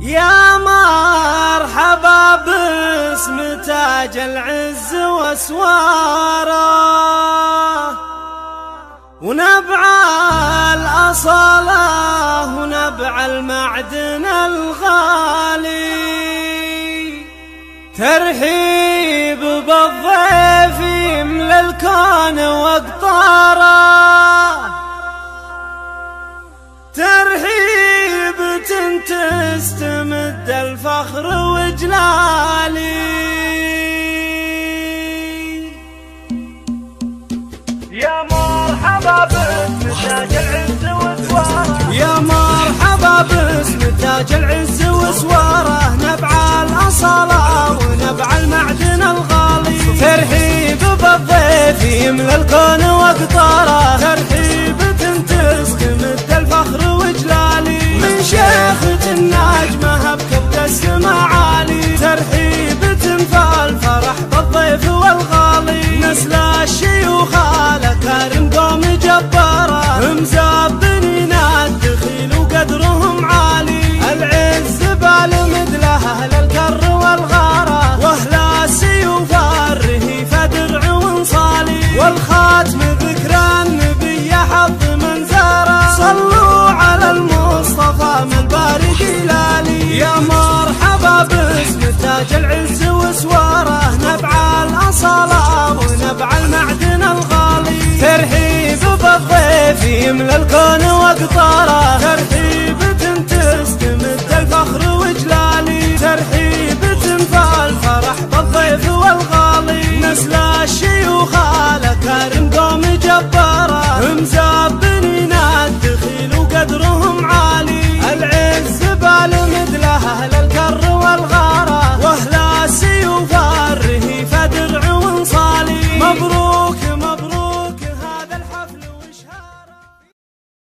يا مرحبا باسم تاج العز واسواره، ونبع الأصالة ونبع المعدن الغالي. ترحيب بالضيف يملى الكون واقطاره، ترحيب تستمد الفخر وجلالي. يا مرحبا باسم تاج العز وسواره، يا مرحبا باسم تاج العز وسواره، نبع الأصالة ونبع المعدن الغالي. ترحيب بالضيف يملى الكون واقطاره، ترحيب تستمد الفخر وجلالي. من شيخة الناجمة بكبد السما عالي، ترحيب فالفرح بالضيف والغالي. نسل الشيوخ كارم قوم جباره، مزبنين الدخيل وقدرهم عالي. العز بالمد له اهل الكر والغاره، واهل السيوف الرهيف درع وانصالي. والخاتم ذكر النبي حظ من زاره، صلوا على المصطفى من بارد هلالي. يا مرحبا باسم تاج العز وسواره، نبع الأصالة ونبع المعدن الغالي. ترحيب بالضيف يملى الكون واقطاره، ترحيب